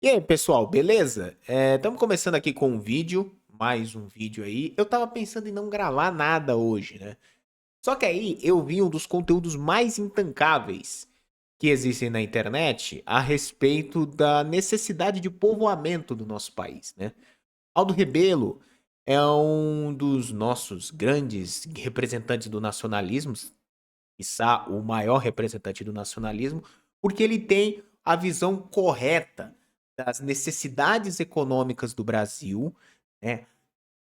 E aí, pessoal, beleza? Estamos começando aqui com um vídeo, mais um vídeo aí. Eu tava pensando em não gravar nada hoje, né? Só que aí eu vi um dos conteúdos mais intancáveis que existem na internet a respeito da necessidade de povoamento do nosso país, né? Aldo Rebelo é um dos nossos grandes representantes do nacionalismo, quiçá o maior representante do nacionalismo, porque ele tem a visão correta das necessidades econômicas do Brasil, né,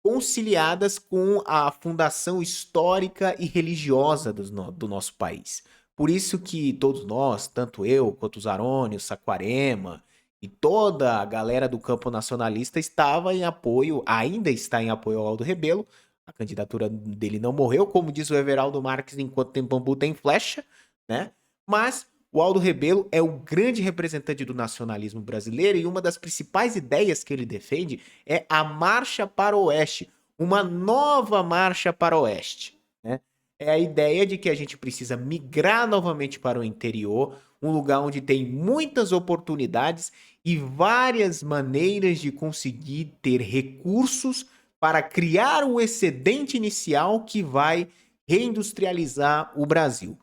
conciliadas com a fundação histórica e religiosa do nosso país. Por isso que todos nós, tanto eu quanto os Arônios, Saquarema e toda a galera do campo nacionalista estava em apoio, ainda está em apoio ao Aldo Rebelo. A candidatura dele não morreu, como diz o Everaldo Marques, enquanto tem bambu tem flecha, né? Mas o Aldo Rebelo é o grande representante do nacionalismo brasileiro e uma das principais ideias que ele defende é a Marcha para o Oeste, uma nova marcha para o Oeste, né? É a ideia de que a gente precisa migrar novamente para o interior, um lugar onde tem muitas oportunidades e várias maneiras de conseguir ter recursos para criar o excedente inicial que vai reindustrializar o Brasil.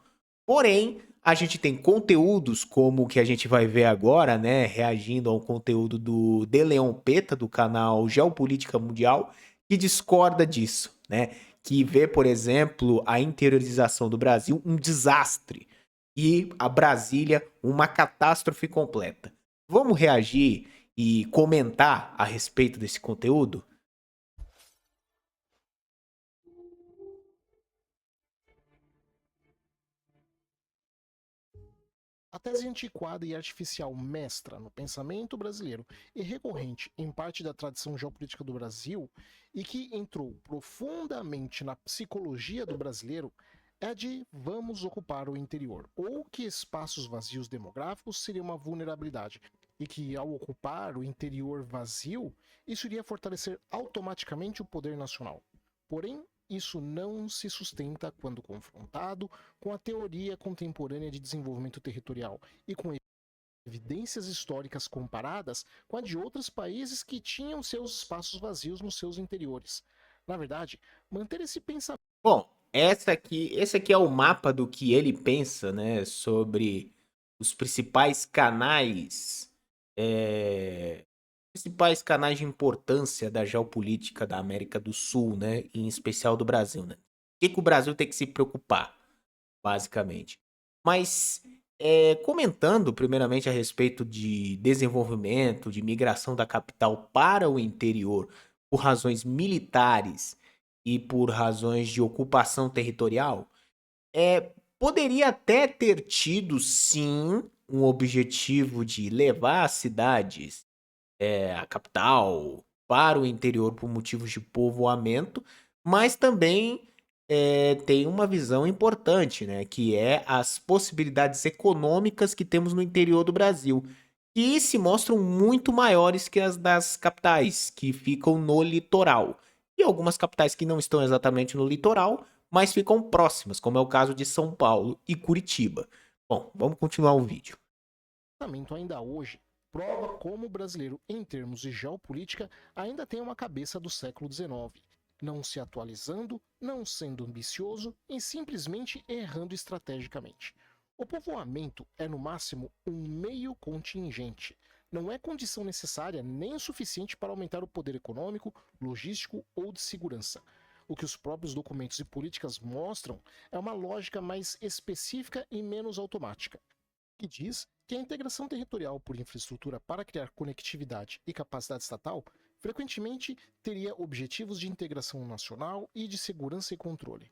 Porém, a gente tem conteúdos como o que a gente vai ver agora, né? Reagindo ao conteúdo do De Leon Peta, do canal Geopolítica Mundial, que discorda disso, né? Que vê, por exemplo, a interiorização do Brasil um desastre e a Brasília uma catástrofe completa. Vamos reagir e comentar a respeito desse conteúdo? A tese antiquada e artificial mestra no pensamento brasileiro e recorrente em parte da tradição geopolítica do Brasil e que entrou profundamente na psicologia do brasileiro é a de vamos ocupar o interior, ou que espaços vazios demográficos seria uma vulnerabilidade e que ao ocupar o interior vazio, isso iria fortalecer automaticamente o poder nacional. Porém, isso não se sustenta quando confrontado com a teoria contemporânea de desenvolvimento territorial e com evidências históricas comparadas com a de outros países que tinham seus espaços vazios nos seus interiores. Na verdade, manter esse pensamento. Bom, esse aqui é o mapa do que ele pensa, né, sobre os principais canais de importância da geopolítica da América do Sul, né, em especial do Brasil, né? O que o Brasil tem que se preocupar, basicamente. Mas comentando primeiramente a respeito de desenvolvimento, de migração da capital para o interior por razões militares e por razões de ocupação territorial, poderia até ter tido sim um objetivo de levar as cidades, a capital, para o interior por motivos de povoamento, mas também tem uma visão importante, né? Que é as possibilidades econômicas que temos no interior do Brasil, que se mostram muito maiores que as das capitais, que ficam no litoral. E algumas capitais que não estão exatamente no litoral, mas ficam próximas, como é o caso de São Paulo e Curitiba. Bom, vamos continuar o vídeo. Ainda hoje prova como o brasileiro, em termos de geopolítica, ainda tem uma cabeça do século XIX, não se atualizando, não sendo ambicioso e simplesmente errando estrategicamente. O povoamento é, no máximo, um meio contingente. Não é condição necessária nem o suficiente para aumentar o poder econômico, logístico ou de segurança. O que os próprios documentos e políticas mostram é uma lógica mais específica e menos automática que diz que a integração territorial por infraestrutura para criar conectividade e capacidade estatal frequentemente teria objetivos de integração nacional e de segurança e controle.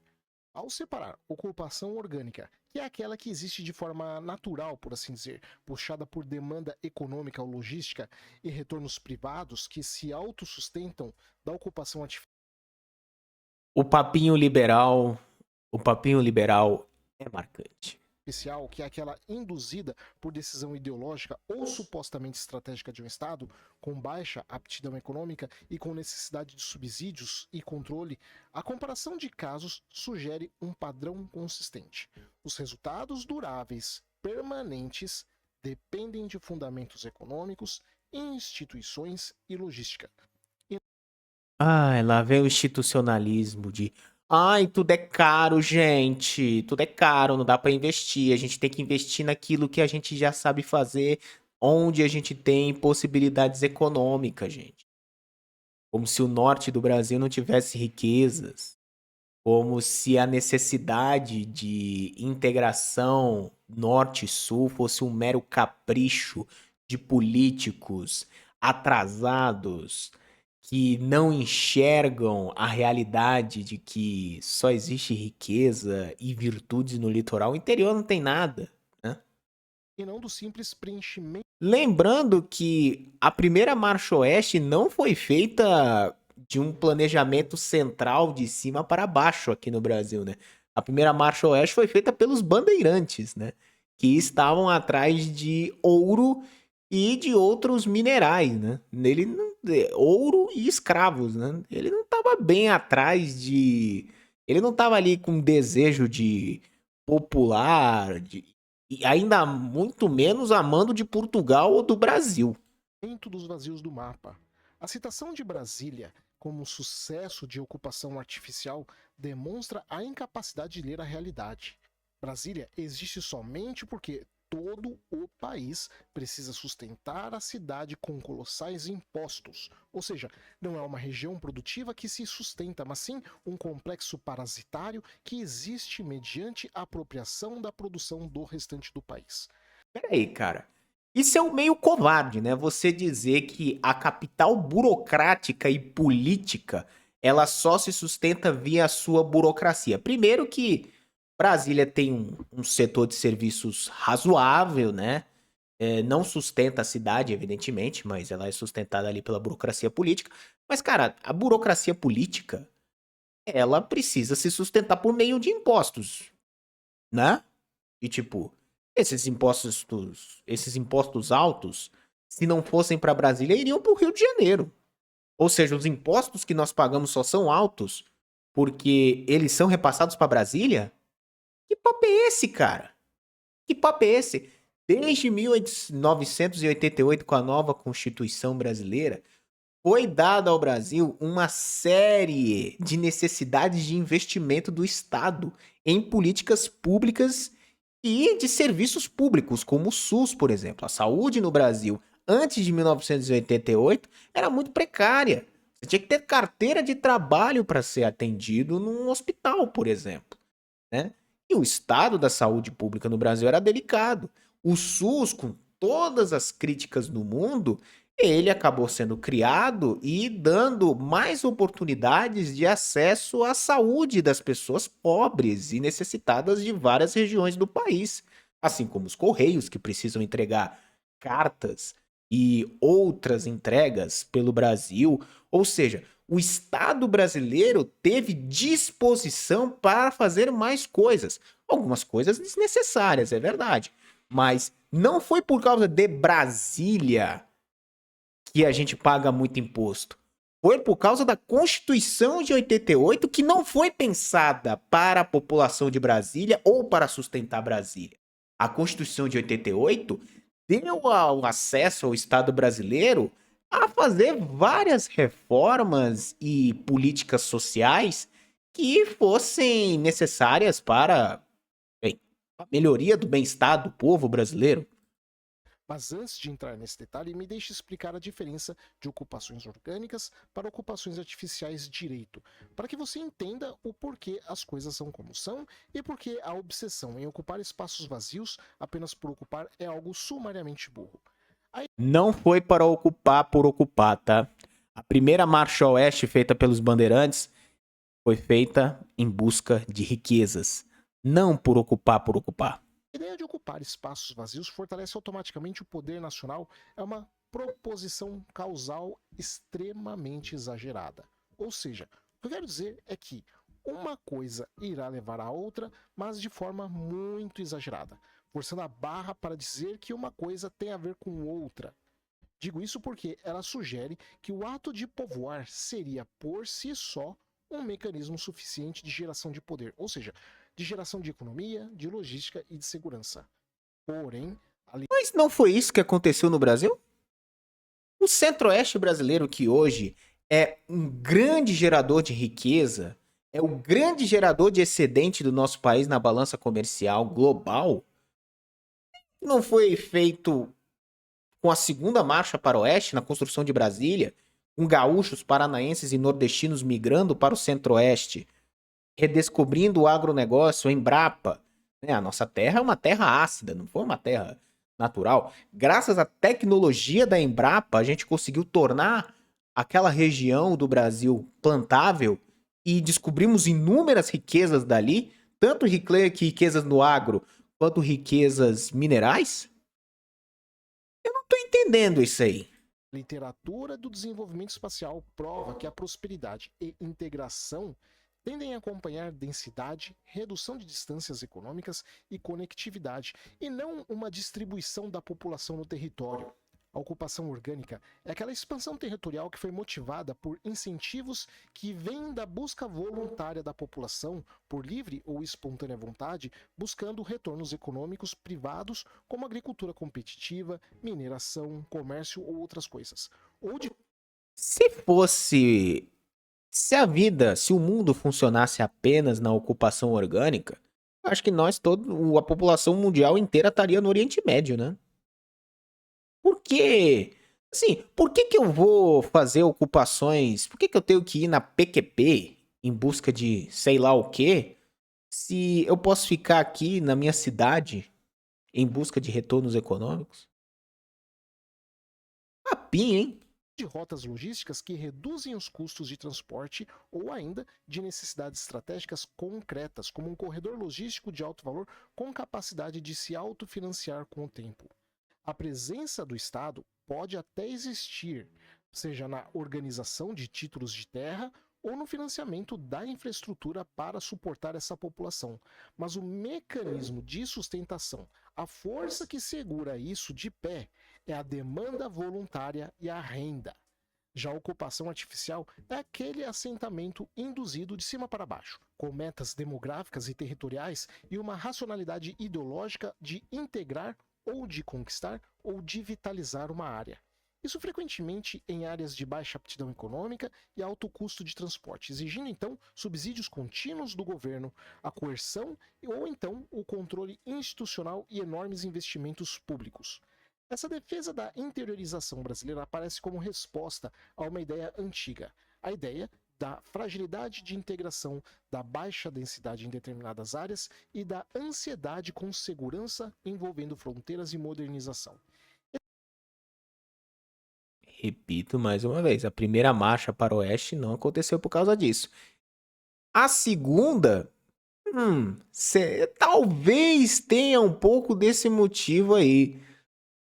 Ao separar ocupação orgânica, que é aquela que existe de forma natural, por assim dizer, puxada por demanda econômica ou logística, e retornos privados que se autossustentam da ocupação artificial. O papinho liberal, o papinho liberal é marcante. Que é aquela induzida por decisão ideológica ou supostamente estratégica de um Estado, com baixa aptidão econômica e com necessidade de subsídios e controle, a comparação de casos sugere um padrão consistente. Os resultados duráveis, permanentes, dependem de fundamentos econômicos instituições e logística. Ai, lá vem o institucionalismo de. Ai, tudo é caro, gente. Tudo é caro, não dá pra investir. A gente tem que investir naquilo que a gente já sabe fazer, onde a gente tem possibilidades econômicas, gente. Como se o norte do Brasil não tivesse riquezas. Como se a necessidade de integração norte-sul fosse um mero capricho de políticos atrasados que não enxergam a realidade de que só existe riqueza e virtudes no litoral. O interior não tem nada, né? E não do simples preenchimento. Lembrando que a primeira Marcha Oeste não foi feita de um planejamento central de cima para baixo aqui no Brasil, né? A primeira Marcha Oeste foi feita pelos bandeirantes, né? Que estavam atrás de ouro e de outros minerais, né? Ouro e escravos, né? Ele não estava bem atrás de. Ele não estava ali com desejo de popular, e ainda muito menos a mando de Portugal ou do Brasil. Dos vazios do mapa. A citação de Brasília como um sucesso de ocupação artificial demonstra a incapacidade de ler a realidade. Brasília existe somente porque todo o país precisa sustentar a cidade com colossais impostos. Ou seja, não é uma região produtiva que se sustenta, mas sim um complexo parasitário que existe mediante a apropriação da produção do restante do país. Peraí, cara. Isso é um meio covarde, né? Você dizer que a capital burocrática e política ela só se sustenta via a sua burocracia. Primeiro que Brasília tem um setor de serviços razoável, né? Não sustenta a cidade, evidentemente, mas ela é sustentada ali pela burocracia política. Mas, cara, a burocracia política, ela precisa se sustentar por meio de impostos, né? E tipo, esses impostos altos, se não fossem para Brasília, iriam para o Rio de Janeiro. Ou seja, os impostos que nós pagamos só são altos porque eles são repassados para Brasília? Que papo é esse, cara? Que papo é esse? Desde 1988, com a nova Constituição brasileira, foi dada ao Brasil uma série de necessidades de investimento do Estado em políticas públicas e de serviços públicos, como o SUS, por exemplo. A saúde no Brasil, antes de 1988, era muito precária. Você tinha que ter carteira de trabalho para ser atendido num hospital, por exemplo, né? E o estado da saúde pública no Brasil era delicado. O SUS, com todas as críticas do mundo, ele acabou sendo criado e dando mais oportunidades de acesso à saúde das pessoas pobres e necessitadas de várias regiões do país, assim como os correios que precisam entregar cartas e outras entregas pelo Brasil, ou seja, o Estado brasileiro teve disposição para fazer mais coisas. Algumas coisas desnecessárias, é verdade. Mas não foi por causa de Brasília que a gente paga muito imposto. Foi por causa da Constituição de 88 que não foi pensada para a população de Brasília ou para sustentar Brasília. A Constituição de 88 deu o acesso ao Estado brasileiro a fazer várias reformas e políticas sociais que fossem necessárias para, bem, a melhoria do bem-estar do povo brasileiro. Mas antes de entrar nesse detalhe, me deixe explicar a diferença de ocupações orgânicas para ocupações artificiais direito, para que você entenda o porquê as coisas são como são e porque a obsessão em ocupar espaços vazios apenas por ocupar é algo sumariamente burro. Não foi para ocupar por ocupar, tá? A primeira marcha oeste feita pelos bandeirantes foi feita em busca de riquezas, não por ocupar por ocupar. A ideia de ocupar espaços vazios fortalece automaticamente o poder nacional, é uma proposição causal extremamente exagerada. Ou seja, o que eu quero dizer é que uma coisa irá levar a outra, mas de forma muito exagerada, forçando a barra para dizer que uma coisa tem a ver com outra. Digo isso porque ela sugere que o ato de povoar seria por si só um mecanismo suficiente de geração de poder, ou seja, de geração de economia, de logística e de segurança. Porém, Mas não foi isso que aconteceu no Brasil? Centro-Oeste brasileiro, que hoje é um grande gerador de riqueza, é o grande gerador de excedente do nosso país na balança comercial global, não foi feito com a segunda marcha para o Oeste, na construção de Brasília, com gaúchos, paranaenses e nordestinos migrando para o Centro-Oeste, redescobrindo o agronegócio, a Embrapa. Né? A nossa terra é uma terra ácida, não foi uma terra natural. Graças à tecnologia da Embrapa, a gente conseguiu tornar aquela região do Brasil plantável e descobrimos inúmeras riquezas dali, tanto riquezas no agro quanto riquezas minerais. Eu não tô entendendo isso aí. Literatura do desenvolvimento espacial prova que a prosperidade e integração tendem a acompanhar densidade, redução de distâncias econômicas e conectividade, e não uma distribuição da população no território. A ocupação orgânica é aquela expansão territorial que foi motivada por incentivos que vêm da busca voluntária da população, por livre ou espontânea vontade, buscando retornos econômicos privados, como agricultura competitiva, mineração, comércio ou outras coisas. Ou de Se o mundo funcionasse apenas na ocupação orgânica, acho que a população mundial inteira estaria no Oriente Médio, né? Por quê? Assim, por que que eu vou fazer ocupações? Por que que eu tenho que ir na PQP em busca de sei lá o quê? Se eu posso ficar aqui na minha cidade em busca de retornos econômicos? Papinho, hein? de rotas logísticas que reduzem os custos de transporte ou ainda de necessidades estratégicas concretas, como um corredor logístico de alto valor com capacidade de se autofinanciar com o tempo. A presença do Estado pode até existir, seja na organização de títulos de terra ou no financiamento da infraestrutura para suportar essa população. Mas o mecanismo de sustentação, a força que segura isso de pé, é a demanda voluntária e a renda. Já a ocupação artificial é aquele assentamento induzido de cima para baixo, com metas demográficas e territoriais e uma racionalidade ideológica de integrar ou de conquistar ou de vitalizar uma área. Isso frequentemente em áreas de baixa aptidão econômica e alto custo de transporte, exigindo então subsídios contínuos do governo, a coerção ou então o controle institucional e enormes investimentos públicos. Essa defesa da interiorização brasileira aparece como resposta a uma ideia antiga, a ideia da fragilidade de integração, da baixa densidade em determinadas áreas e da ansiedade com segurança envolvendo fronteiras e modernização. Repito mais uma vez, a primeira marcha para o Oeste não aconteceu por causa disso. A segunda, talvez tenha um pouco desse motivo aí.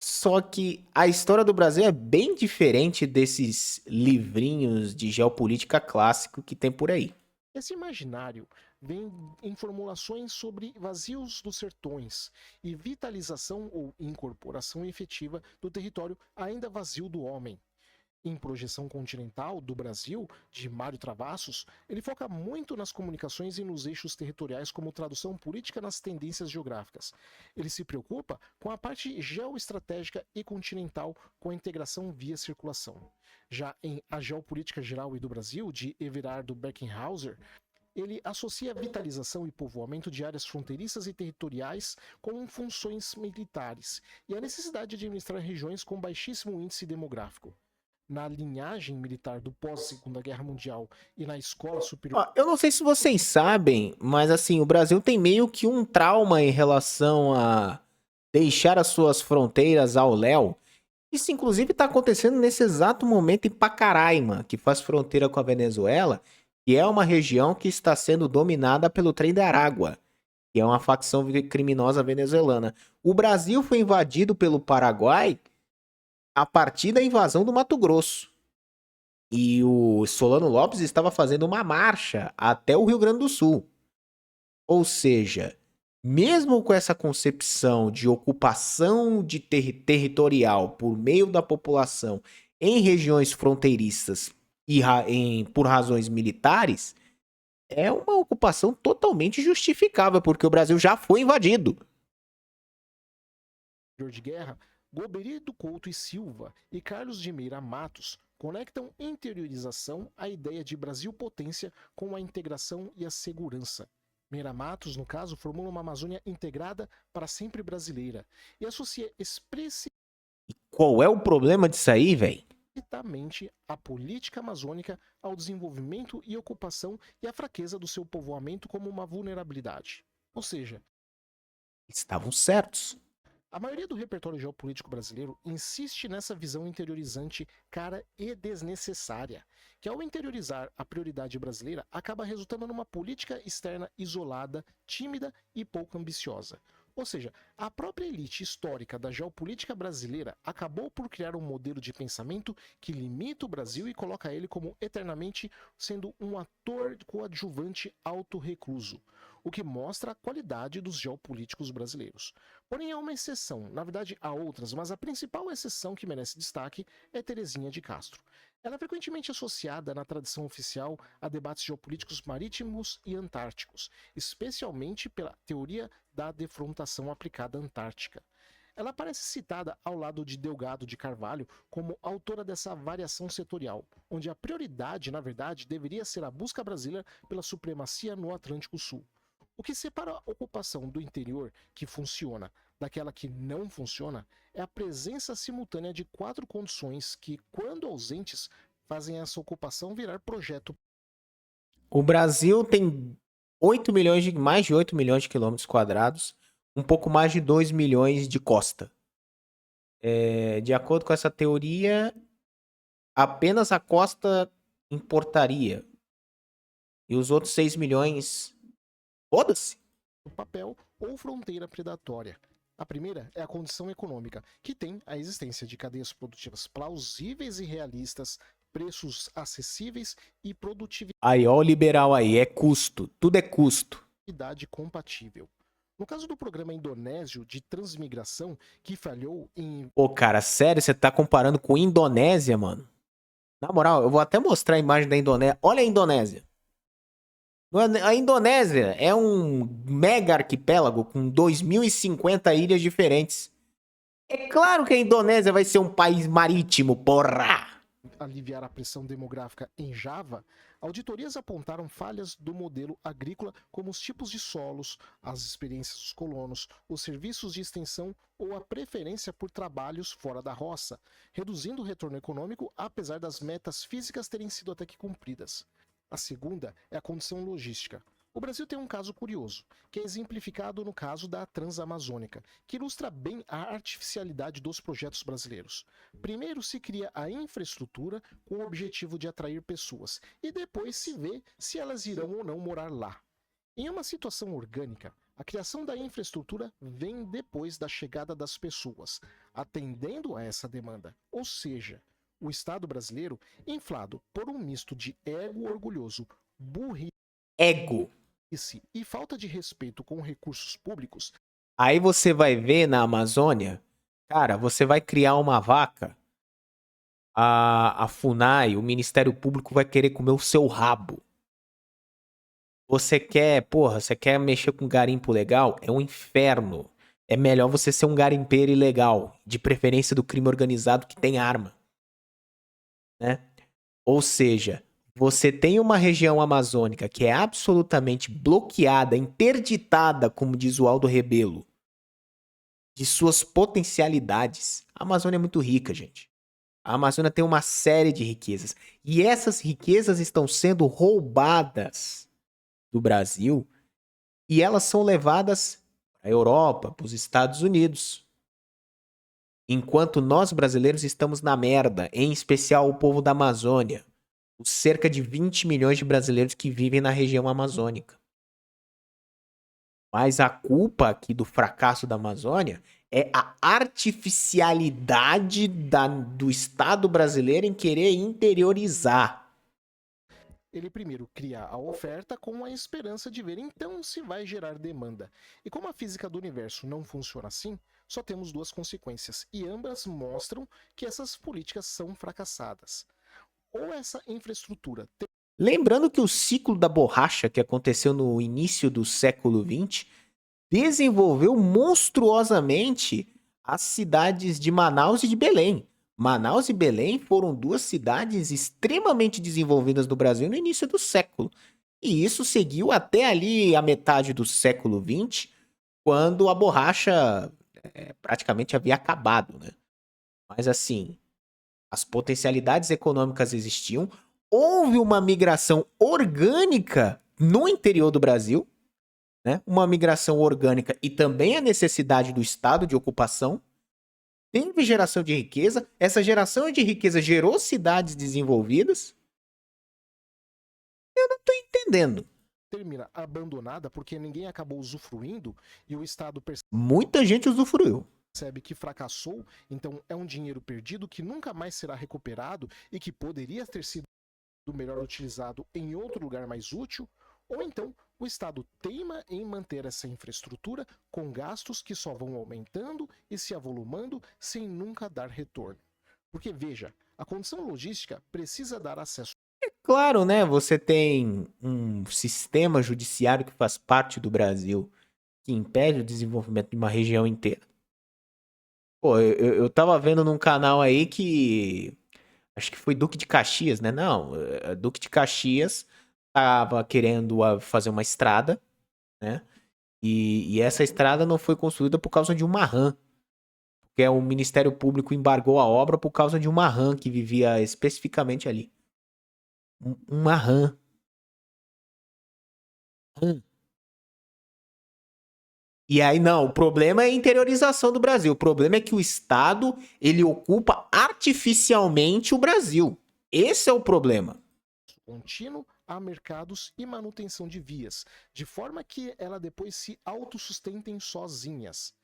Só que a história do Brasil é bem diferente desses livrinhos de geopolítica clássico que tem por aí. Esse imaginário vem em formulações sobre vazios dos sertões e vitalização ou incorporação efetiva do território ainda vazio do homem. Em Projeção Continental do Brasil, de Mário Travassos, ele foca muito nas comunicações e nos eixos territoriais como tradução política nas tendências geográficas. Ele se preocupa com a parte geoestratégica e continental com a integração via circulação. Já em A Geopolítica Geral e do Brasil, de Everardo Beckenhauser, ele associa a vitalização e povoamento de áreas fronteiriças e territoriais com funções militares e a necessidade de administrar regiões com baixíssimo índice demográfico. Na linhagem militar do pós-Segunda Guerra Mundial e na escola superior. Eu não sei se vocês sabem, mas assim, o Brasil tem meio que um trauma em relação a deixar as suas fronteiras ao léu. Isso inclusive está acontecendo nesse exato momento em Pacaraima, que faz fronteira com a Venezuela, que é uma região que está sendo dominada pelo Trem da Aragua, que é uma facção criminosa venezuelana. O Brasil foi invadido pelo Paraguai a partir da invasão do Mato Grosso. E o Solano Lopes estava fazendo uma marcha até o Rio Grande do Sul. Ou seja, mesmo com essa concepção de ocupação de territorial por meio da população em regiões fronteiriças e por razões militares, é uma ocupação totalmente justificável, porque o Brasil já foi invadido. De guerra, Golbery do Couto e Silva e Carlos de Meira Matos conectam interiorização à ideia de Brasil potência com a integração e a segurança. Meira Matos, no caso, formula uma Amazônia integrada para sempre brasileira e associa Qual é o problema disso aí, velho? explicitamente a política amazônica ao desenvolvimento e ocupação e à fraqueza do seu povoamento como uma vulnerabilidade. Ou seja, Estavam certos. a maioria do repertório geopolítico brasileiro insiste nessa visão interiorizante, cara e desnecessária, que ao interiorizar a prioridade brasileira acaba resultando numa política externa isolada, tímida e pouco ambiciosa. Ou seja, a própria elite histórica da geopolítica brasileira acabou por criar um modelo de pensamento que limita o Brasil e coloca ele como eternamente sendo um ator coadjuvante autorrecluso, o que mostra a qualidade dos geopolíticos brasileiros. Porém, há uma exceção, na verdade há outras, mas a principal exceção que merece destaque é Terezinha de Castro. Ela é frequentemente associada na tradição oficial a debates geopolíticos marítimos e antárticos, especialmente pela teoria da defrontação aplicada à Antártica. Ela aparece citada ao lado de Delgado de Carvalho como autora dessa variação setorial, onde a prioridade, na verdade, deveria ser a busca brasileira pela supremacia no Atlântico Sul. O que separa a ocupação do interior, que funciona, daquela que não funciona, é a presença simultânea de 4 condições que, quando ausentes, fazem essa ocupação virar projeto. O Brasil tem mais de 8 milhões de quilômetros quadrados, um pouco mais de 2 milhões de costa. De acordo com essa teoria, apenas a costa importaria. E os outros 6 milhões, foda-se. No papel ou fronteira predatória. A primeira é a condição econômica, que tem a existência de cadeias produtivas plausíveis e realistas, preços acessíveis e produtividade Aí, ó o liberal aí, é custo. Tudo é custo. compatível. No caso do programa indonésio de transmigração, que falhou em Pô, cara, sério, você tá comparando com Indonésia, mano? Na moral, eu vou até mostrar a imagem da Indonésia. Olha a Indonésia. A Indonésia é um mega arquipélago com 2050 ilhas diferentes. É claro que a Indonésia vai ser um país marítimo, porra! aliviar a pressão demográfica em Java, auditorias apontaram falhas do modelo agrícola como os tipos de solos, as experiências dos colonos, os serviços de extensão ou a preferência por trabalhos fora da roça, reduzindo o retorno econômico apesar das metas físicas terem sido até que cumpridas. A segunda é a condição logística. O Brasil tem um caso curioso, que é exemplificado no caso da Transamazônica, que ilustra bem a artificialidade dos projetos brasileiros. Primeiro se cria a infraestrutura com o objetivo de atrair pessoas, e depois se vê se elas irão ou não morar lá. Em uma situação orgânica, a criação da infraestrutura vem depois da chegada das pessoas, atendendo a essa demanda. Ou seja, o Estado brasileiro, inflado por um misto de ego orgulhoso, burrice Ego. e falta de respeito com recursos públicos. Aí você vai ver na Amazônia, cara, você vai criar uma vaca, a FUNAI, o Ministério Público vai querer comer o seu rabo. Você quer mexer com garimpo legal? É um inferno. É melhor você ser um garimpeiro ilegal, de preferência do crime organizado que tem arma, né? Ou seja, você tem uma região amazônica que é absolutamente bloqueada, interditada, como diz o Aldo Rebelo, de suas potencialidades. A Amazônia é muito rica, gente. A Amazônia tem uma série de riquezas. E essas riquezas estão sendo roubadas do Brasil e elas são levadas para a Europa, para os Estados Unidos. Enquanto nós brasileiros estamos na merda, em especial o povo da Amazônia. Os cerca de 20 milhões de brasileiros que vivem na região amazônica. Mas a culpa aqui do fracasso da Amazônia é a artificialidade do Estado brasileiro em querer interiorizar. Ele primeiro cria a oferta com a esperança de ver então se vai gerar demanda. E como a física do universo não funciona assim, só temos duas consequências, e ambas mostram que essas políticas são fracassadas. Ou essa infraestrutura. Lembrando que o ciclo da borracha, que aconteceu no início do século XX, desenvolveu monstruosamente as cidades de Manaus e de Belém. Manaus e Belém foram duas cidades extremamente desenvolvidas do Brasil no início do século. E isso seguiu até ali a metade do século XX, quando a borracha praticamente havia acabado, né? Mas assim, as potencialidades econômicas existiam. Houve uma migração orgânica no interior do Brasil, né? Uma migração orgânica e também a necessidade do estado de ocupação. Teve geração de riqueza. Essa geração de riqueza gerou cidades desenvolvidas. Eu não tô entendendo. Termina abandonada porque ninguém acabou usufruindo e o Estado Muita gente usufruiu. percebe que fracassou, então é um dinheiro perdido que nunca mais será recuperado e que poderia ter sido melhor utilizado em outro lugar mais útil, ou então o Estado teima em manter essa infraestrutura com gastos que só vão aumentando e se avolumando sem nunca dar retorno. Porque veja, a condição logística precisa dar acesso. Claro, né? Você tem um sistema judiciário que faz parte do Brasil que impede o desenvolvimento de uma região inteira. Pô, eu tava vendo num canal aí que. Acho que foi Duque de Caxias, né? Não, Duque de Caxias tava querendo fazer uma estrada, né? E essa estrada não foi construída por causa de uma rã. Porque o Ministério Público embargou a obra por causa de uma rã que vivia especificamente ali. Uma rã. Rã. E aí, não, o problema é a interiorização do Brasil. O problema é que o Estado, ele ocupa artificialmente o Brasil. Esse é o problema. Contínuo a mercados e manutenção de vias, de forma que ela depois se autossustentem sozinhas.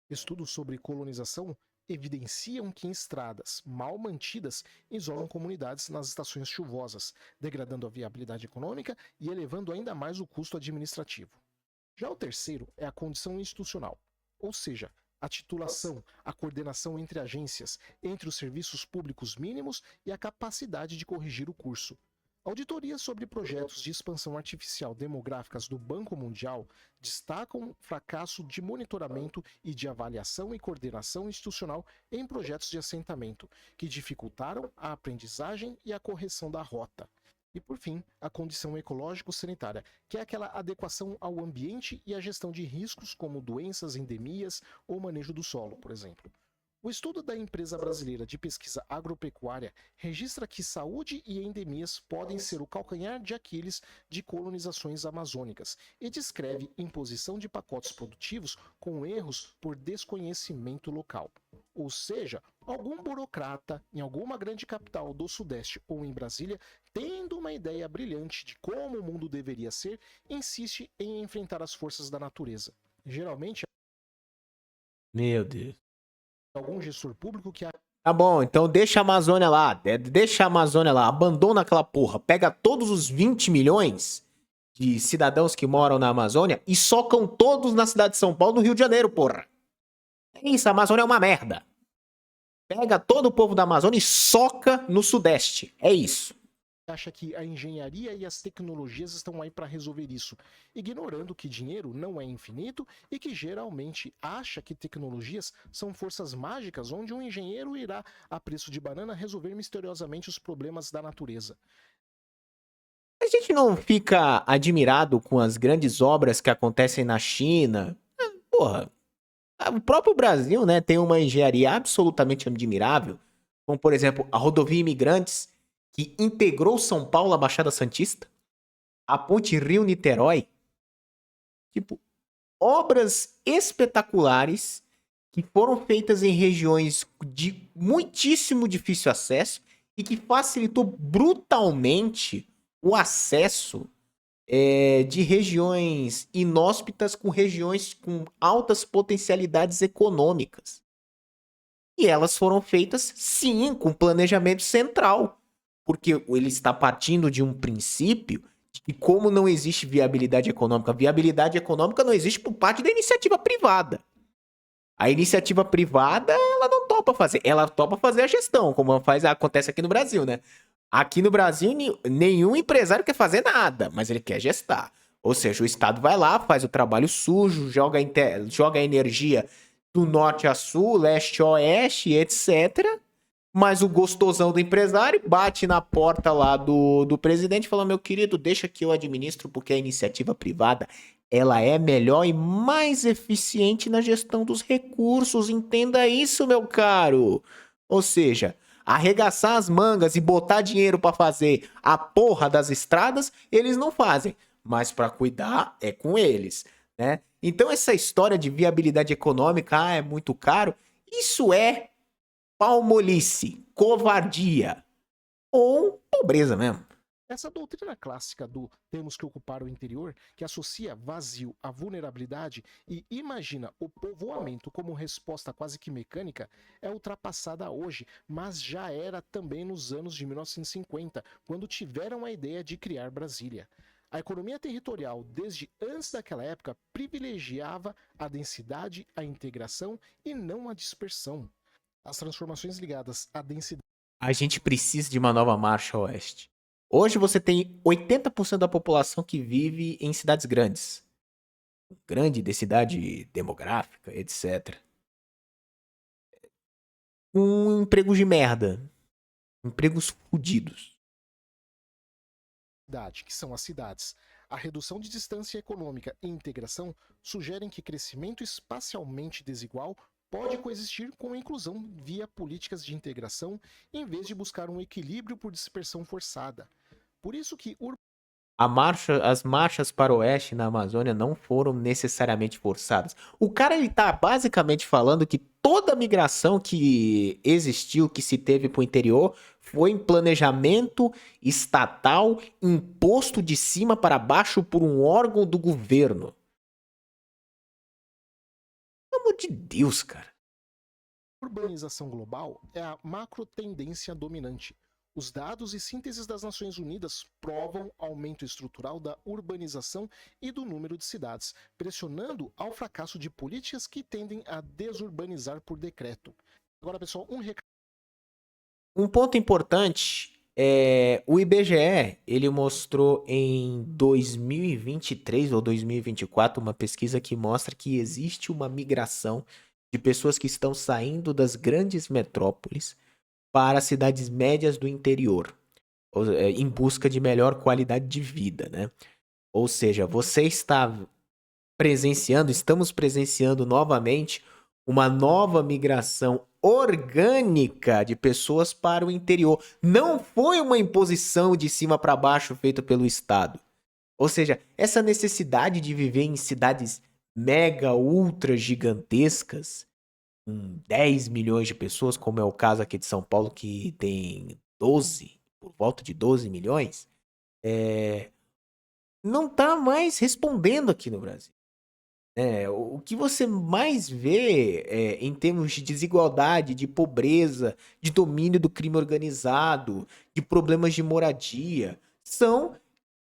Estudos sobre colonização evidenciam que estradas mal mantidas isolam comunidades nas estações chuvosas, degradando a viabilidade econômica e elevando ainda mais o custo administrativo. Já o terceiro é a condição institucional, ou seja, a titulação, a coordenação entre agências, entre os serviços públicos mínimos e a capacidade de corrigir o curso. Auditorias sobre projetos de expansão artificial demográficas do Banco Mundial destacam fracasso de monitoramento e de avaliação e coordenação institucional em projetos de assentamento, que dificultaram a aprendizagem e a correção da rota. E, por fim, a condição ecológico-sanitária, que é aquela adequação ao ambiente e a gestão de riscos como doenças, endemias ou manejo do solo, por exemplo. O estudo da Empresa Brasileira de Pesquisa Agropecuária registra que saúde e endemias podem ser o calcanhar de Aquiles de colonizações amazônicas e descreve imposição de pacotes produtivos com erros por desconhecimento local. Ou seja, algum burocrata em alguma grande capital do Sudeste ou em Brasília, tendo uma ideia brilhante de como o mundo deveria ser, insiste em enfrentar as forças da natureza. Geralmente, Meu Deus. algum gestor público que Tá bom, então deixa a Amazônia lá. Deixa a Amazônia lá. Abandona aquela porra. Pega todos os 20 milhões de cidadãos que moram na Amazônia e socam todos na cidade de São Paulo, no Rio de Janeiro, porra. É isso, a Amazônia é uma merda. Pega todo o povo da Amazônia e soca no Sudeste. É isso. acha que a engenharia e as tecnologias estão aí para resolver isso, ignorando que dinheiro não é infinito e que geralmente acha que tecnologias são forças mágicas onde um engenheiro irá, a preço de banana, resolver misteriosamente os problemas da natureza. A gente não fica admirado com as grandes obras que acontecem na China. Porra, o próprio Brasil, né, tem uma engenharia absolutamente admirável, como por exemplo a Rodovia Imigrantes, que integrou São Paulo à Baixada Santista, a Ponte Rio-Niterói. Tipo, obras espetaculares que foram feitas em regiões de muitíssimo difícil acesso e que facilitou brutalmente o acesso de regiões inóspitas com regiões com altas potencialidades econômicas. E elas foram feitas, sim, com planejamento central, porque ele está partindo de um princípio de que, como não existe viabilidade econômica não existe por parte da iniciativa privada. A iniciativa privada, ela não topa fazer, ela topa fazer a gestão, como acontece aqui no Brasil, né? Aqui no Brasil, nenhum empresário quer fazer nada, mas ele quer gestar. Ou seja, o Estado vai lá, faz o trabalho sujo, joga energia do norte a sul, leste a oeste, etc. Mas o gostosão do empresário bate na porta lá do presidente e fala: meu querido, deixa que eu administro, porque a iniciativa privada ela é melhor e mais eficiente na gestão dos recursos. Entenda isso, meu caro. Ou seja, arregaçar as mangas e botar dinheiro para fazer a porra das estradas, eles não fazem. Mas para cuidar é com eles, né? Então essa história de viabilidade econômica, é muito caro, isso é palmolice, covardia ou pobreza mesmo. Essa doutrina clássica do temos que ocupar o interior, que associa vazio à vulnerabilidade e imagina o povoamento como resposta quase que mecânica, é ultrapassada hoje, mas já era também nos anos de 1950, quando tiveram a ideia de criar Brasília. A economia territorial, desde antes daquela época, privilegiava a densidade, a integração e não a dispersão. As transformações ligadas à densidade. A gente precisa de uma nova marcha oeste. Hoje você tem 80% da população que vive em cidades grandes. Grande densidade demográfica, etc. Com empregos de merda. Empregos fodidos. Que são as cidades. A redução de distância econômica e integração sugerem que crescimento espacialmente desigual pode coexistir com a inclusão via políticas de integração, em vez de buscar um equilíbrio por dispersão forçada. Por isso que As marchas para o oeste na Amazônia não foram necessariamente forçadas. O cara ele tá basicamente falando que toda a migração que existiu, que se teve para o interior, foi em planejamento estatal, imposto de cima para baixo por um órgão do governo. Pelo amor de Deus, cara. urbanização global é a macro tendência dominante. Os dados e sínteses das Nações Unidas provam aumento estrutural da urbanização e do número de cidades, pressionando ao fracasso de políticas que tendem a desurbanizar por decreto. Agora, pessoal, Um ponto importante o IBGE, ele mostrou em 2023 ou 2024 uma pesquisa que mostra que existe uma migração de pessoas que estão saindo das grandes metrópoles para cidades médias do interior, em busca de melhor qualidade de vida, né? Ou seja, estamos presenciando novamente uma nova migração orgânica de pessoas para o interior. Não foi uma imposição de cima para baixo feita pelo Estado. Ou seja, essa necessidade de viver em cidades mega, ultra gigantescas, com 10 milhões de pessoas, como é o caso aqui de São Paulo, que tem 12, por volta de 12 milhões, não está mais respondendo aqui no Brasil. O que você mais vê em termos de desigualdade, de pobreza, de domínio do crime organizado, de problemas de moradia, são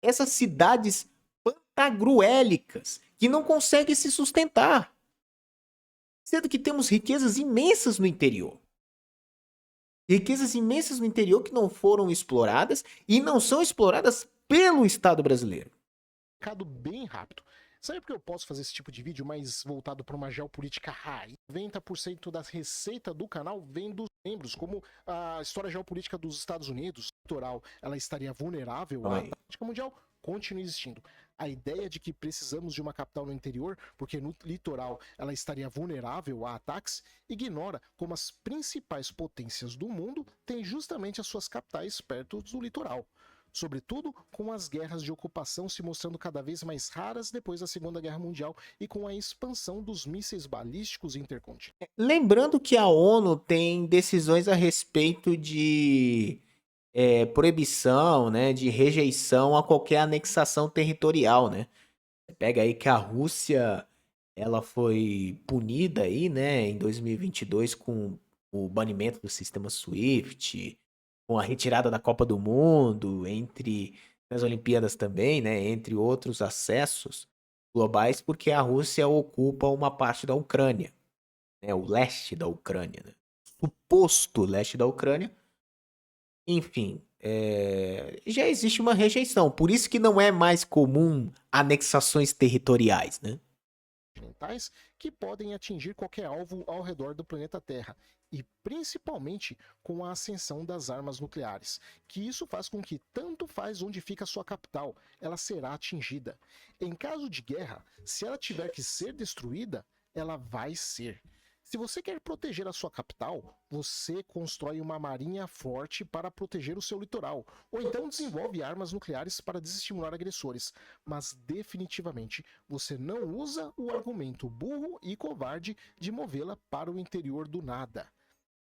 essas cidades pantagruélicas que não conseguem se sustentar. Sendo que temos riquezas imensas no interior. Riquezas imensas no interior que não foram exploradas e não são exploradas pelo Estado brasileiro. Recado bem rápido. Sabe por que eu posso fazer esse tipo de vídeo mais voltado para uma geopolítica raiz? 90% da receita do canal vem dos membros, como a história geopolítica dos Estados Unidos, litoral, ela estaria vulnerável à política mundial, continua existindo. A ideia de que precisamos de uma capital no interior, porque no litoral ela estaria vulnerável a ataques, ignora como as principais potências do mundo têm justamente as suas capitais perto do litoral. Sobretudo com as guerras de ocupação se mostrando cada vez mais raras depois da Segunda Guerra Mundial e com a expansão dos mísseis balísticos intercontinentais. Lembrando que a ONU tem decisões a respeito de proibição, né, de rejeição a qualquer anexação territorial, né? Pega aí que a Rússia, ela foi punida aí, né, em 2022 com o banimento do sistema SWIFT, com a retirada da Copa do Mundo, entre as Olimpíadas também, né, entre outros acessos globais, porque a Rússia ocupa uma parte da Ucrânia, né, o leste da Ucrânia, né, suposto leste da Ucrânia. Enfim, já existe uma rejeição, por isso que não é mais comum anexações territoriais, né? mortais que podem atingir qualquer alvo ao redor do planeta Terra, e principalmente com a ascensão das armas nucleares, que isso faz com que tanto faz onde fica sua capital, ela será atingida. Em caso de guerra, se ela tiver que ser destruída, ela vai ser. Se você quer proteger a sua capital, você constrói uma marinha forte para proteger o seu litoral, ou então desenvolve armas nucleares para desestimular agressores. Mas definitivamente você não usa o argumento burro e covarde de movê-la para o interior do nada.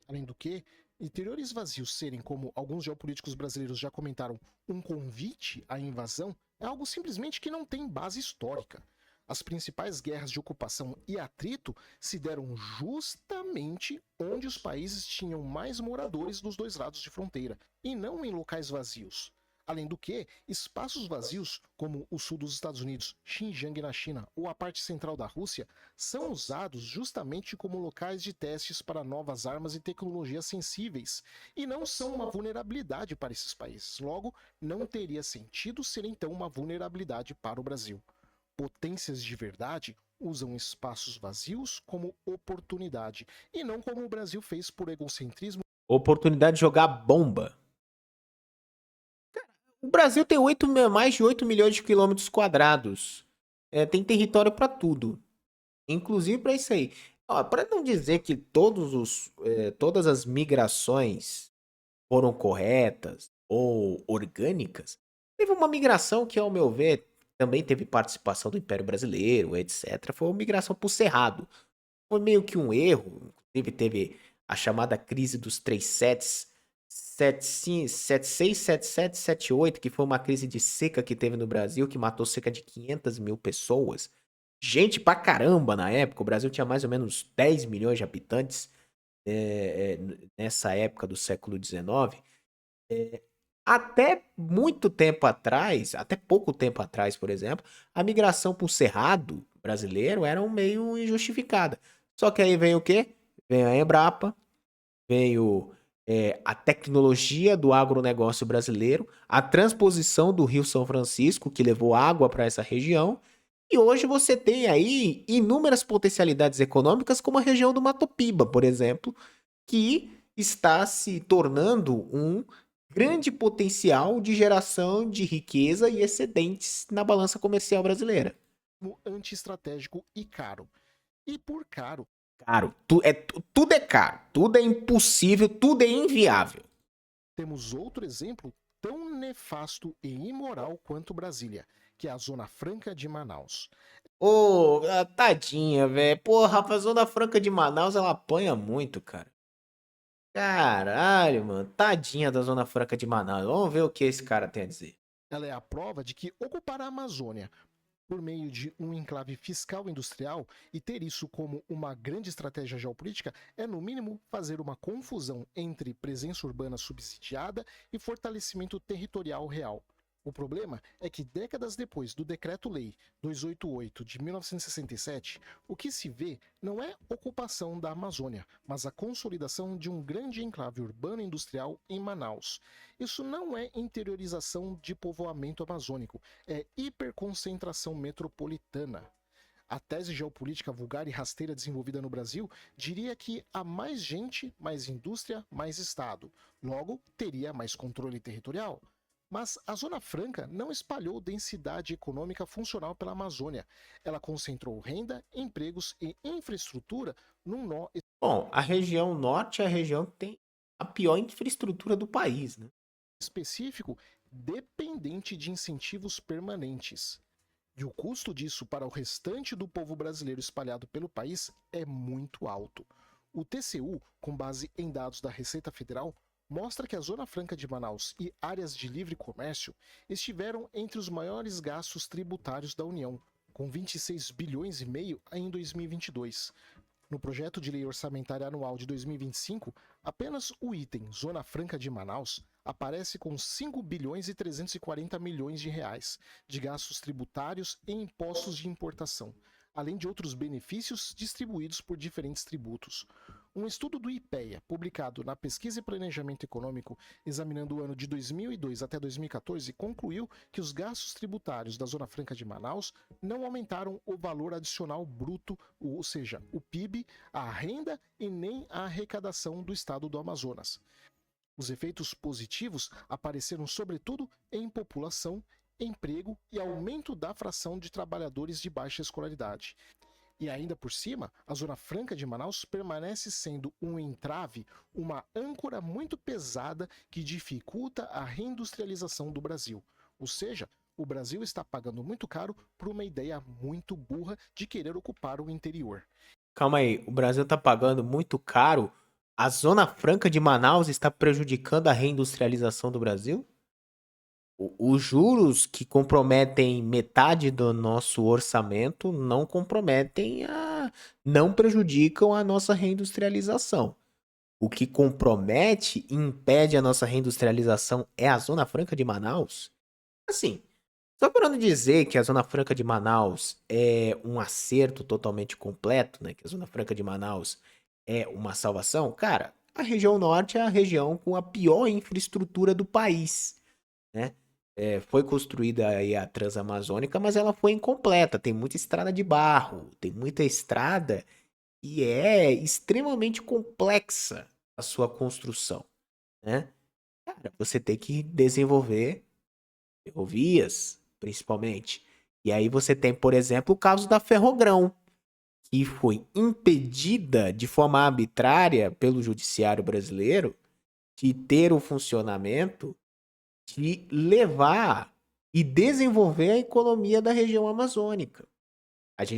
Além do que, interiores vazios serem, como alguns geopolíticos brasileiros já comentaram, um convite à invasão, é algo simplesmente que não tem base histórica. As principais guerras de ocupação e atrito se deram justamente onde os países tinham mais moradores dos dois lados de fronteira, e não em locais vazios. Além do que, espaços vazios, como o sul dos Estados Unidos, Xinjiang na China ou a parte central da Rússia, são usados justamente como locais de testes para novas armas e tecnologias sensíveis, e não são uma vulnerabilidade para esses países. Logo, não teria sentido ser então uma vulnerabilidade para o Brasil. Potências de verdade usam espaços vazios como oportunidade, e não como o Brasil fez por egocentrismo. Oportunidade de jogar bomba. O Brasil tem mais de 8 milhões de quilômetros quadrados. Tem território para tudo. Inclusive para isso aí. Para não dizer que todas as migrações foram corretas ou orgânicas, teve uma migração que, ao meu ver, também teve participação do Império Brasileiro, etc. Foi uma migração para o Cerrado. Foi meio que um erro. Inclusive teve a chamada crise dos 37, 76, 77, 78, que foi uma crise de seca que teve no Brasil, que matou cerca de 500 mil pessoas. Gente pra caramba na época. O Brasil tinha mais ou menos 10 milhões de habitantes nessa época do século XIX. Até muito tempo atrás, até pouco tempo atrás, por exemplo, a migração para o Cerrado brasileiro era um meio injustificada. Só que aí veio o quê? Veio a Embrapa, veio a tecnologia do agronegócio brasileiro, a transposição do Rio São Francisco, que levou água para essa região, e hoje você tem aí inúmeras potencialidades econômicas, como a região do Mato Piba, por exemplo, que está se tornando um grande potencial de geração de riqueza e excedentes na balança comercial brasileira. Anti-estratégico e caro. E por caro, Caro, tudo é caro, tudo é impossível, tudo é inviável. temos outro exemplo tão nefasto e imoral quanto Brasília, que é a Zona Franca de Manaus. Tadinha, velho. Porra, a Zona Franca de Manaus, ela apanha muito, cara. Caralho, mano. Tadinha da Zona Franca de Manaus. Vamos ver o que esse cara tem a dizer. Ela é a prova de que ocupar a Amazônia por meio de um enclave fiscal industrial e ter isso como uma grande estratégia geopolítica é, no mínimo, fazer uma confusão entre presença urbana subsidiada e fortalecimento territorial real. O problema é que décadas depois do Decreto-Lei 288 de 1967, o que se vê não é ocupação da Amazônia, mas a consolidação de um grande enclave urbano industrial em Manaus. Isso não é interiorização de povoamento amazônico, é hiperconcentração metropolitana. A tese geopolítica vulgar e rasteira desenvolvida no Brasil diria que há mais gente, mais indústria, mais Estado. Logo, teria mais controle territorial. Mas a Zona Franca não espalhou densidade econômica funcional pela Amazônia. Ela concentrou renda, empregos e infraestrutura num nó. Bom, a região norte é a região que tem a pior infraestrutura do país, né? Específico dependente de incentivos permanentes. E o custo disso para o restante do povo brasileiro espalhado pelo país é muito alto. O TCU, com base em dados da Receita Federal, mostra que a Zona Franca de Manaus e áreas de livre comércio estiveram entre os maiores gastos tributários da União, com 26 bilhões e meio em 2022. No projeto de lei orçamentária anual de 2025, apenas o item Zona Franca de Manaus aparece com 5 bilhões e 340 milhões de reais de gastos tributários e impostos de importação. além de outros benefícios distribuídos por diferentes tributos. Um estudo do IPEA, publicado na Pesquisa e Planejamento Econômico, examinando o ano de 2002 até 2014, concluiu que os gastos tributários da Zona Franca de Manaus não aumentaram o valor adicional bruto, ou seja, o PIB, a renda e nem a arrecadação do estado do Amazonas. Os efeitos positivos apareceram sobretudo em população, emprego e aumento da fração de trabalhadores de baixa escolaridade. E ainda por cima, a Zona Franca de Manaus permanece sendo um entrave, uma âncora muito pesada que dificulta a reindustrialização do Brasil. Ou seja, o Brasil está pagando muito caro por uma ideia muito burra de querer ocupar o interior. Calma aí, o Brasil tá pagando muito caro? A Zona Franca de Manaus está prejudicando a reindustrialização do Brasil? Os juros que comprometem metade do nosso orçamento não prejudicam a nossa reindustrialização. O que compromete e impede a nossa reindustrialização é a Zona Franca de Manaus? Assim, só para não dizer que a Zona Franca de Manaus é um acerto totalmente completo, né? Que a Zona Franca de Manaus é uma salvação, cara, a região norte é a região com a pior infraestrutura do país, né? Foi construída aí a Transamazônica, mas ela foi incompleta. Tem muita estrada de barro, tem muita estrada e é extremamente complexa a sua construção, né? Cara, você tem que desenvolver ferrovias, principalmente. E aí você tem, por exemplo, o caso da Ferrogrão, que foi impedida de forma arbitrária pelo judiciário brasileiro de ter o funcionamento de levar e desenvolver a economia da região amazônica.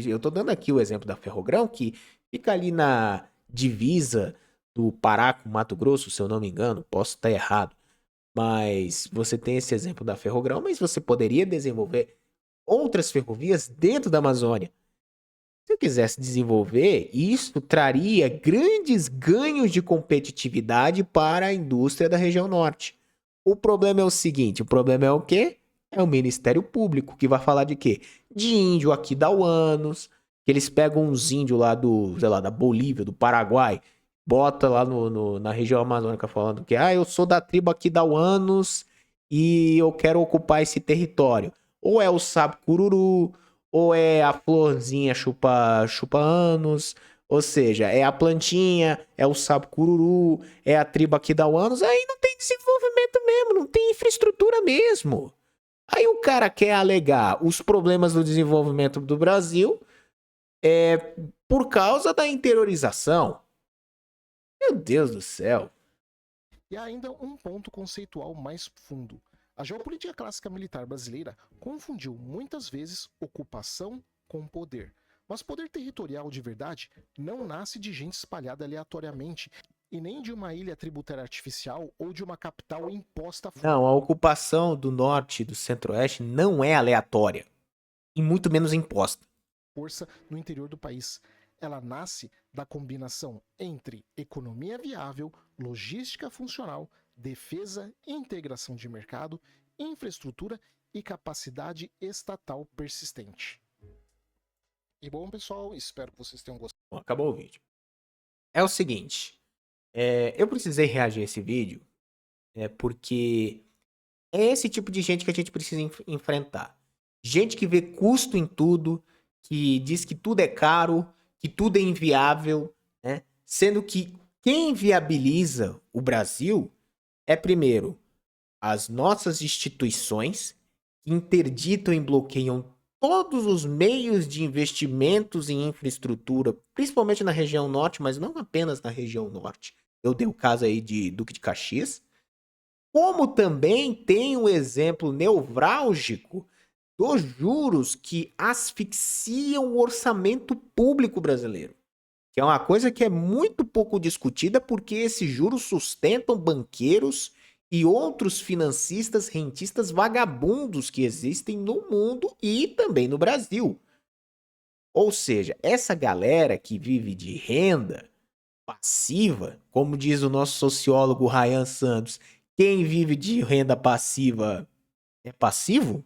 Eu tô dando aqui o exemplo da Ferrogrão, que fica ali na divisa do Pará com Mato Grosso, se eu não me engano, posso estar errado. Mas você tem esse exemplo da Ferrogrão, mas você poderia desenvolver outras ferrovias dentro da Amazônia. Se eu quisesse desenvolver, isso traria grandes ganhos de competitividade para a indústria da região norte. O problema é o seguinte, o problema é o quê? É o Ministério Público, que vai falar de quê? De índio aquidauanos, que eles pegam uns índios lá sei lá, da Bolívia, do Paraguai, bota lá na região amazônica falando que, eu sou da tribo aquidauanos e eu quero ocupar esse território. Ou é o sapo cururu, ou é a florzinha chupa anos, ou seja, é a plantinha, é o sapo cururu, é a tribo aquidauanos, aí não tem desenvolvimento mesmo, não tem infraestrutura mesmo. Aí o cara quer alegar os problemas do desenvolvimento do Brasil por causa da interiorização. Meu Deus do céu. E há ainda um ponto conceitual mais fundo. A geopolítica clássica militar brasileira confundiu muitas vezes ocupação com poder. Mas poder territorial de verdade não nasce de gente espalhada aleatoriamente e nem de uma ilha tributária artificial ou de uma capital imposta. Não, a ocupação do norte e do centro-oeste não é aleatória. E muito menos imposta. Força no interior do país. Ela nasce da combinação entre economia viável, logística funcional, defesa e integração de mercado, infraestrutura e capacidade estatal persistente. E bom, pessoal, espero que vocês tenham gostado. Bom, acabou o vídeo. É o seguinte, eu precisei reagir a esse vídeo porque é esse tipo de gente que a gente precisa enfrentar. Gente que vê custo em tudo, que diz que tudo é caro, que tudo é inviável, né? Sendo que quem viabiliza o Brasil é, primeiro, as nossas instituições que interditam e bloqueiam todos os meios de investimentos em infraestrutura, principalmente na região norte, mas não apenas na região norte. Eu dei o caso aí de Duque de Caxias. Como também tem um exemplo nevrálgico dos juros que asfixiam o orçamento público brasileiro. Que é uma coisa que é muito pouco discutida porque esses juros sustentam banqueiros e outros financistas, rentistas vagabundos que existem no mundo e também no Brasil. Ou seja, essa galera que vive de renda passiva, como diz o nosso sociólogo Ryan Santos, quem vive de renda passiva é passivo?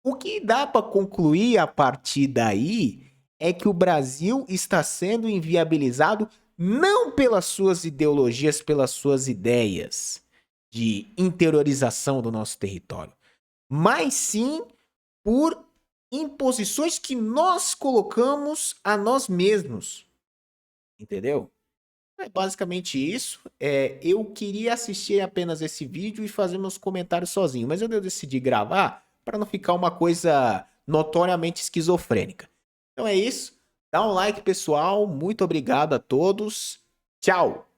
O que dá para concluir a partir daí é que o Brasil está sendo inviabilizado não pelas suas ideologias, pelas suas ideias de interiorização do nosso território, mas sim por imposições que nós colocamos a nós mesmos, entendeu? É basicamente isso. Eu queria assistir apenas esse vídeo e fazer meus comentários sozinho, mas eu decidi gravar para não ficar uma coisa notoriamente esquizofrênica. Então é isso. Dá um like, pessoal. Muito obrigado a todos. Tchau!